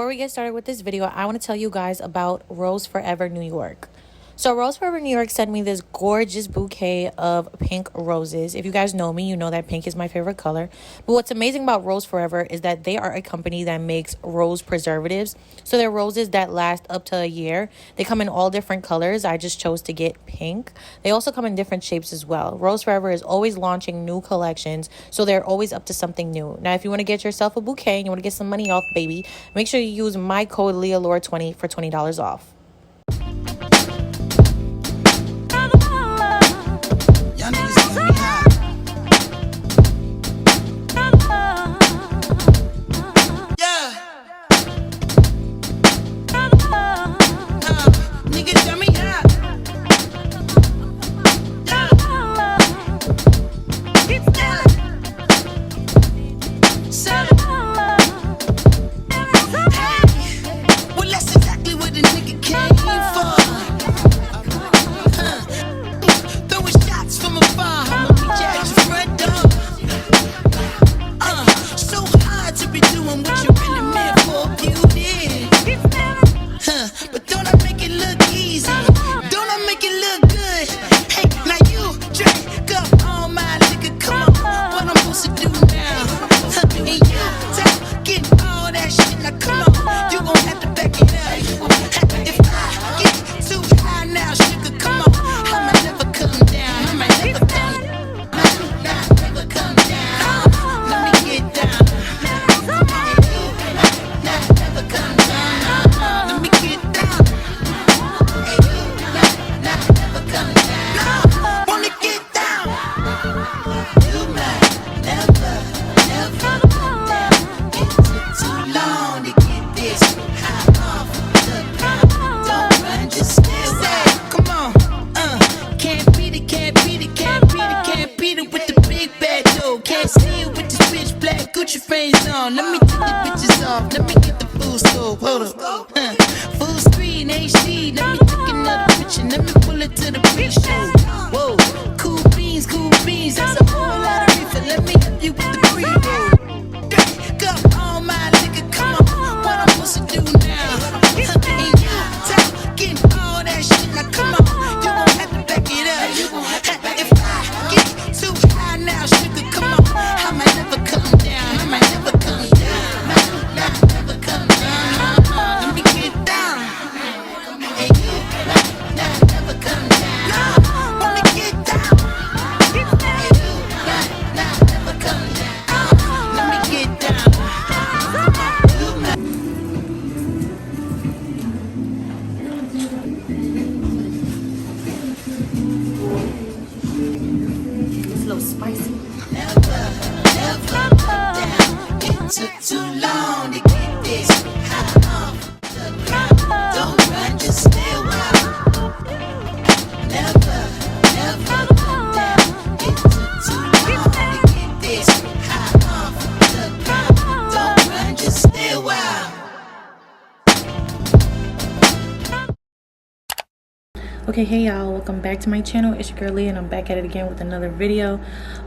before we get started with this video, I want to tell you guys about Rose Forever New York. So Rose Forever New York sent me this gorgeous bouquet of pink roses. If you guys know me, you know that pink is my favorite color. But what's amazing about Rose Forever is that they are a company that makes rose preservatives. So they're roses that last up to a year. They come in all different colors. I just chose to get pink. They also come in different shapes as well. Rose Forever is always launching new collections, so they're always up to something new. Now, if you want to get yourself a bouquet and you want to get some money off, baby, make sure you use my code Liallure20 for $20 off. Let me take the bitches off. Let me get the full scope. Hold up. Full screen HD. Let me take another picture. Let me pull it to the pre-show. Whoa. Cool beans, cool beans. That's a whole lot of reefer. Let me help you with the pre-roll. Drink up all my liquor. Come on. What I'm supposed to do now? Ain't you top getting all that shit? Now come on. You gon' have to back it up. If I get too high now, sugar, come on. I might never come down. I might never come down. Never come down. Let me get down. Hey, you never come down. Wanna get down. Hey, you never come down. Let me get down. It's a little spicy. Never come down. It took too long to get this high off the ground. Don't run, just stay a while. Never come down. It took too long to get this high off the ground. Don't run, just stay a while. Okay, hey y'all, welcome back to my channel. It's your girl Leah and I'm back at it again with another video.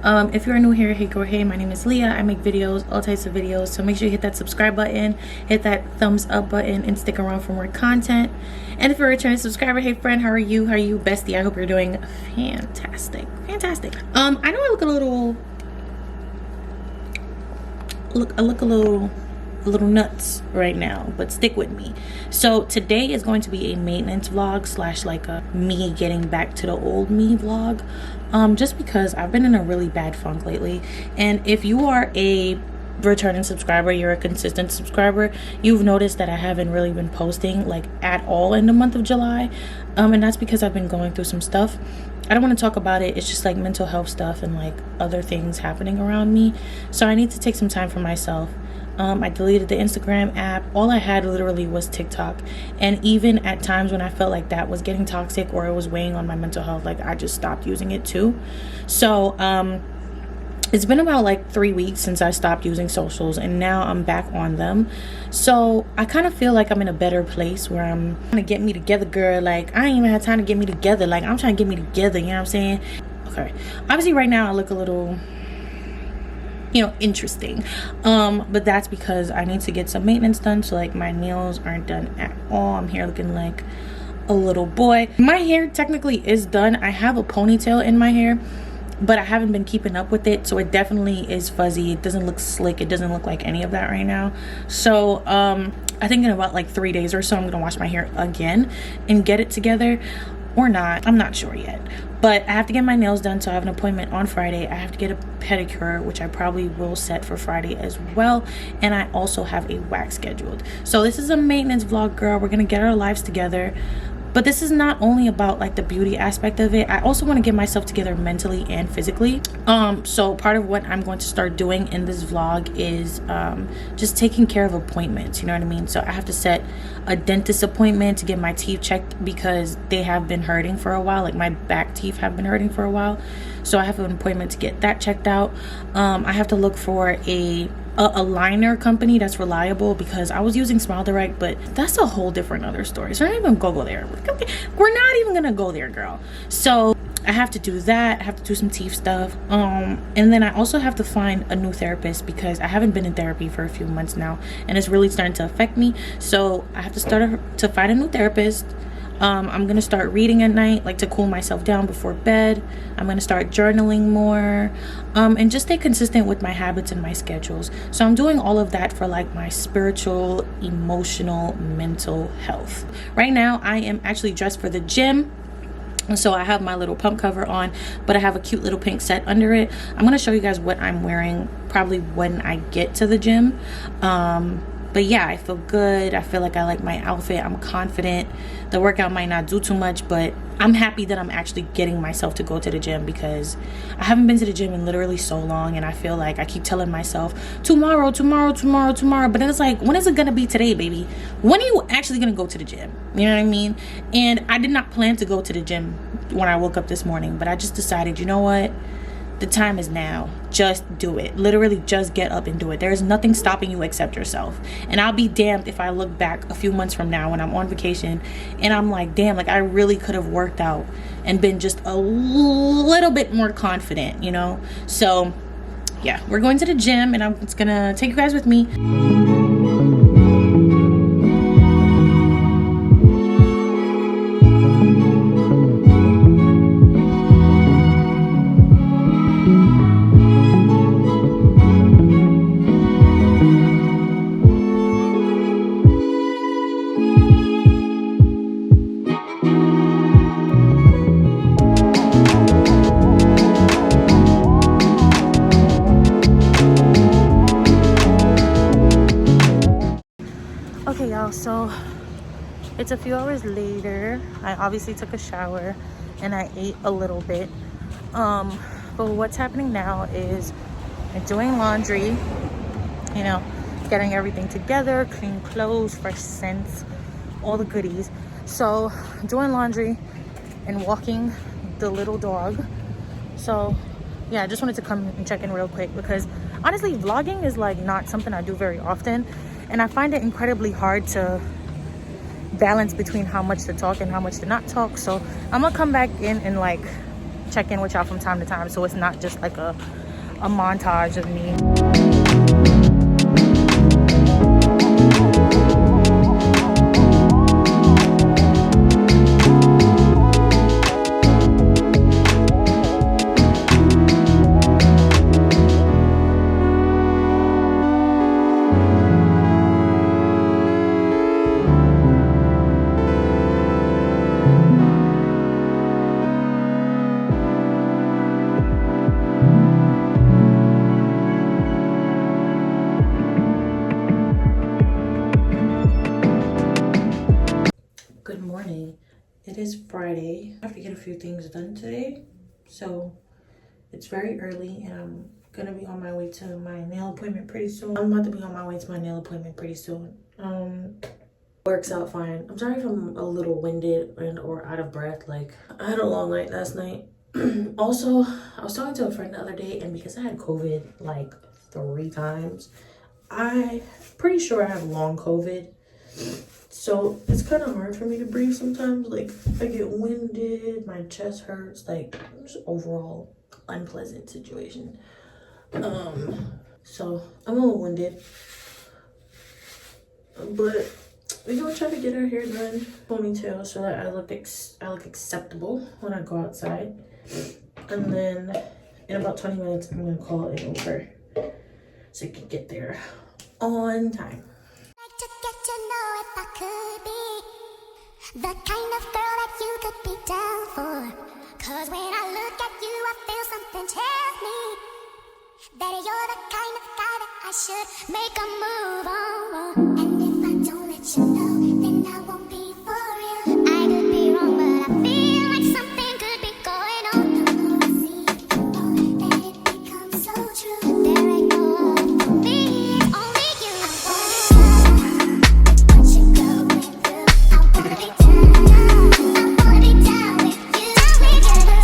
If you're new here, hey girl, hey, my name is Leah. I make videos, all types of videos, so make sure you hit that subscribe button, hit that thumbs up button, and stick around for more content. And if you're a returning subscriber, hey friend, how are you bestie? I hope you're doing fantastic. I know I look a little nuts right now, but stick with me. So today is going to be a maintenance vlog slash like a me getting back to the old me vlog, just because I've been in a really bad funk lately. And if you are a returning subscriber, you're a consistent subscriber, you've noticed that I haven't really been posting like at all in the month of July, and that's because I've been going through some stuff. I don't want to talk about it. It's just like mental health stuff and like other things happening around me, so I need to take some time for myself. I deleted the Instagram app. All I had literally was TikTok, and even at times when I felt like that was getting toxic or it was weighing on my mental health, like I just stopped using it too. So it's been about like 3 weeks since I stopped using socials, and now I'm back on them. So I kind of feel like I'm in a better place where I'm trying to get me together, girl. Like I ain't even had time to get me together. Like I'm trying to get me together, you know what I'm saying? Okay, obviously right now I look a little you know, interesting. But that's because I need to get some maintenance done, so like my nails aren't done at all. I'm here looking like a little boy. My hair technically is done. I have a ponytail in my hair, but I haven't been keeping up with it, so it definitely is fuzzy. It doesn't look slick. It doesn't look like any of that right now. So I think in about like 3 days or so I'm gonna wash my hair again and get it together, or not. I'm not sure yet, but I have to get my nails done, so I have an appointment on Friday. I have to get a pedicure, which I probably will set for Friday as well, and I also have a wax scheduled. So this is a maintenance vlog, girl. We're gonna get our lives together. But this is not only about like the beauty aspect of it. I also want to get myself together mentally and physically. So part of what I'm going to start doing in this vlog is just taking care of appointments, you know what I mean? So I have to set a dentist appointment to get my teeth checked because they have been hurting for a while. Like my back teeth have been hurting for a while. So I have an appointment to get that checked out. I have to look for a liner company that's reliable, because I was using Smile Direct, but that's a whole different other story, so we're not even gonna go there. We're not even gonna go there, girl. So I have to do that. I have to do some teeth stuff, and then I also have to find a new therapist because I haven't been in therapy for a few months now, and it's really starting to affect me. So I have to to find a new therapist. I'm gonna start reading at night, like to cool myself down before bed. I'm gonna start journaling more, and just stay consistent with my habits and my schedules. So I'm doing all of that for like my spiritual, emotional, mental health. Right now I am actually dressed for the gym. So I have my little pump cover on, but I have a cute little pink set under it. I'm gonna show you guys what I'm wearing probably when I get to the gym. But yeah, I feel good. I feel like I like my outfit. I'm confident. The workout might not do too much, but I'm happy that I'm actually getting myself to go to the gym, because I haven't been to the gym in literally so long, and I feel like I keep telling myself tomorrow, tomorrow, tomorrow, tomorrow. But then it's like, when is it gonna be today, baby? When are you actually gonna go to the gym? You know what I mean? And I did not plan to go to the gym when I woke up this morning, but I just decided, you know what? The time is now. Just do it. Literally just get up and do it. There is nothing stopping you except yourself. And I'll be damned if I look back a few months from now when I'm on vacation and I'm like, damn, like I really could have worked out and been just a little bit more confident, you know? So yeah, we're going to the gym, and I'm just gonna take you guys with me. Okay, y'all, so it's a few hours later. I obviously took a shower and I ate a little bit. But what's happening now is I'm doing laundry, you know, getting everything together, clean clothes, fresh scents, all the goodies. So doing laundry and walking the little dog. So yeah, I just wanted to come and check in real quick, because honestly, vlogging is like not something I do very often, and I find it incredibly hard to balance between how much to talk and how much to not talk. So I'm gonna come back in and like check in with y'all from time to time, so it's not just like a montage of me. Good morning. It is Friday. I have to get a few things done today, so it's very early, and I'm gonna be on my way to my nail appointment pretty soon. I'm about to be on my way to my nail appointment pretty soon. Works out fine. I'm sorry if I'm a little winded and or out of breath. Like, I had a long night last night. Also, I was talking to a friend the other day, and because I had COVID like 3 times, I'm pretty sure I have long COVID. So it's kind of hard for me to breathe sometimes. Like, I get winded, my chest hurts, like just overall unpleasant situation. So I'm a little winded, but we're gonna try to get our hair done, ponytail, so that I look acceptable when I go outside. And then in about 20 minutes, I'm gonna call it over so I can get there on time. Like to get to know if I could be the kind of girl that you could be down for. Cause when I look at you, I feel something tell me that you're the kind of guy that I should make a move on. And if I don't let you know, then I won't be for real. I could be wrong, but I feel like something could be going on. The more I see, the more that it becomes so true. There ain't no one for me, it's only you. I wanna be down with what you're going through. I wanna be down. I wanna be down with you. Together,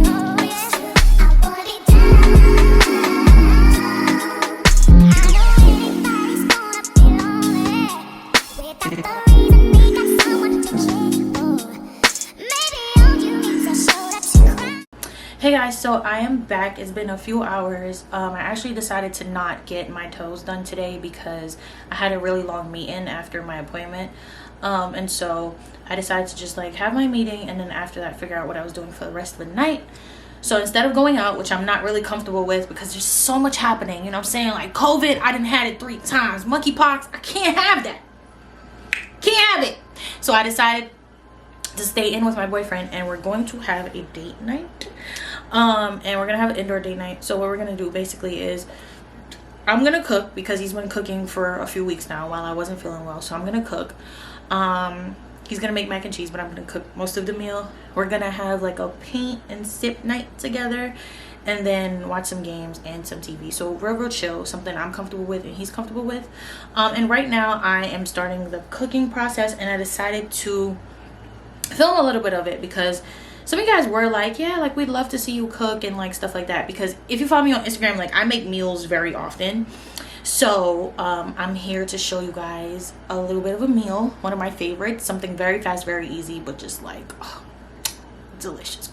oh yeah. I wanna be down. I know anybody's gonna be lonely without the reason they got someone to care for. Maybe all you need is a shoulder to cry. Hey guys, so I am back. It's been a few hours. I actually decided to not get my toes done today because I had a really long meeting after my appointment. And so I decided to just like have my meeting and then after that figure out what I was doing for the rest of the night. So instead of going out, which I'm not really comfortable with because there's so much happening, you know what I'm saying? Like COVID, I done had it 3 times. Monkeypox, I can't have that. Can't have it. So I decided to stay in with my boyfriend and we're going to have a date night. And we're gonna have an indoor date night. So what we're gonna do basically is I'm gonna cook because he's been cooking for a few weeks now while I wasn't feeling well. So I'm gonna cook. He's gonna make mac and cheese, but I'm gonna cook most of the meal. We're gonna have like a paint and sip night together and then watch some games and some TV. So real chill, something I'm comfortable with and he's comfortable with. And right now I am starting the cooking process and I decided to film a little bit of it because some of you guys were like, yeah, like we'd love to see you cook and like stuff like that. Because if you follow me on Instagram, like I make meals very often. So I'm here to show you guys a little bit of a meal, one of my favorites, something very fast, very easy, but just like delicious.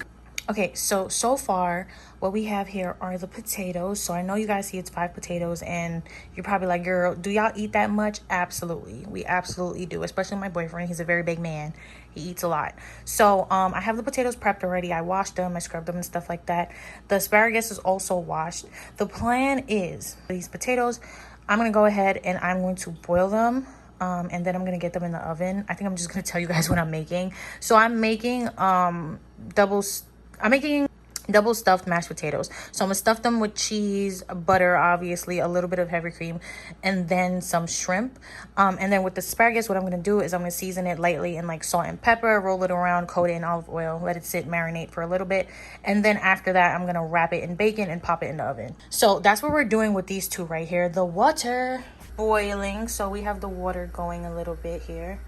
Okay, so far what we have here are the potatoes. So I know you guys see it's 5 potatoes and you're probably like, girl, do y'all eat that much? Absolutely, we absolutely do, especially my boyfriend. He's a very big man, he eats a lot. So I have the potatoes prepped already. I washed them, I scrubbed them and stuff like that. The asparagus is also washed. The plan is these potatoes, I'm gonna go ahead and I'm going to boil them and then I'm gonna get them in the oven. I think I'm just gonna tell you guys what I'm making. So I'm making double stuffed mashed potatoes. So I'm gonna stuff them with cheese, butter, obviously, a little bit of heavy cream, and then some shrimp. And then with the asparagus, what I'm gonna do is I'm gonna season it lightly in like salt and pepper, roll it around, coat it in olive oil, let it sit, marinate for a little bit. And then after that, I'm gonna wrap it in bacon and pop it in the oven. So that's what we're doing with these two right here. The water boiling, so we have the water going a little bit here.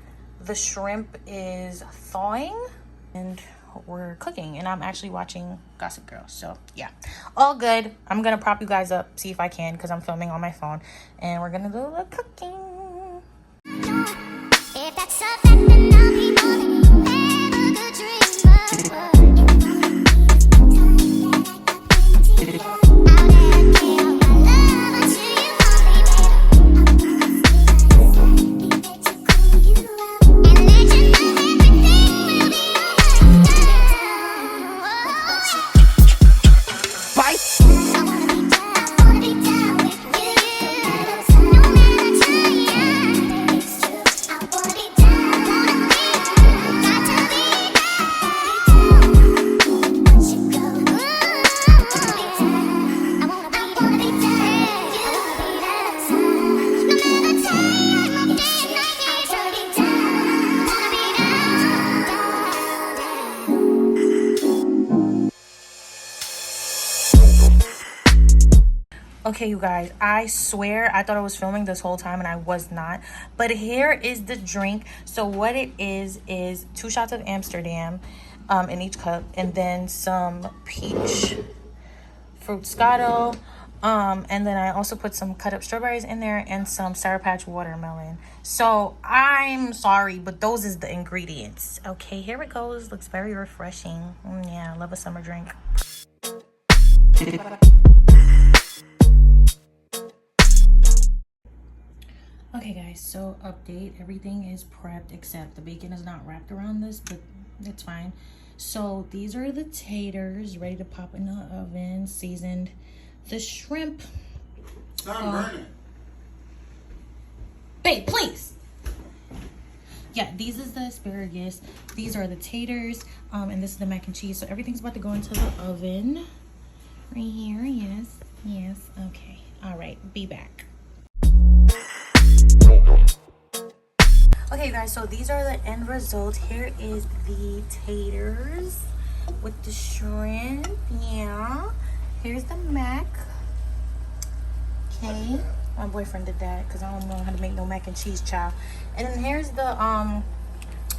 The shrimp is thawing and we're cooking and I'm actually watching Gossip Girl. So yeah, all good. I'm gonna prop you guys up, see if I can, because I'm filming on my phone, and we're gonna do the cooking. If that's a fact, then I'll be more than you ever could dream of. Okay, you guys, I swear I thought I was filming this whole time and I was not. But here is the drink. So what it is 2 shots of Amsterdam in each cup, and then some peach fruscato. And then I also put some cut up strawberries in there and some Sour Patch watermelon. So I'm sorry, but those is the ingredients. Okay, here it goes. Looks very refreshing. Yeah, I love a summer drink. Okay guys, so update, everything is prepped except the bacon is not wrapped around this, but it's fine. So these are the taters ready to pop in the oven, seasoned. The shrimp. Stop burning. Babe, please. Yeah, these is the asparagus. These are the taters, and this is the mac and cheese. So everything's about to go into the oven. Right here, yes, yes, okay. All right, be back. Okay guys, so these are the end result. Here is the taters with the shrimp. Yeah. Here's the mac. Okay. My boyfriend did that because I don't know how to make no mac and cheese, child. And then here's the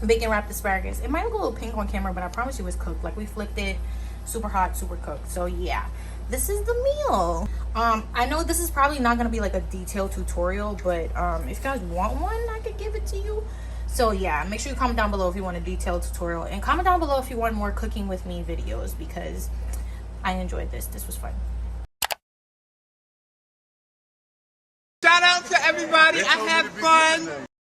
bacon wrapped asparagus. It might look a little pink on camera, but I promise you it's cooked. Like, we flipped it, super hot, super cooked. So yeah, this is the meal. I know this is probably not gonna be like a detailed tutorial, but if you guys want one, I could give it to you. So yeah, make sure you comment down below if you want a detailed tutorial, and comment down below if you want more cooking with me videos, because I enjoyed this. This was fun. Shout out to everybody. I had fun.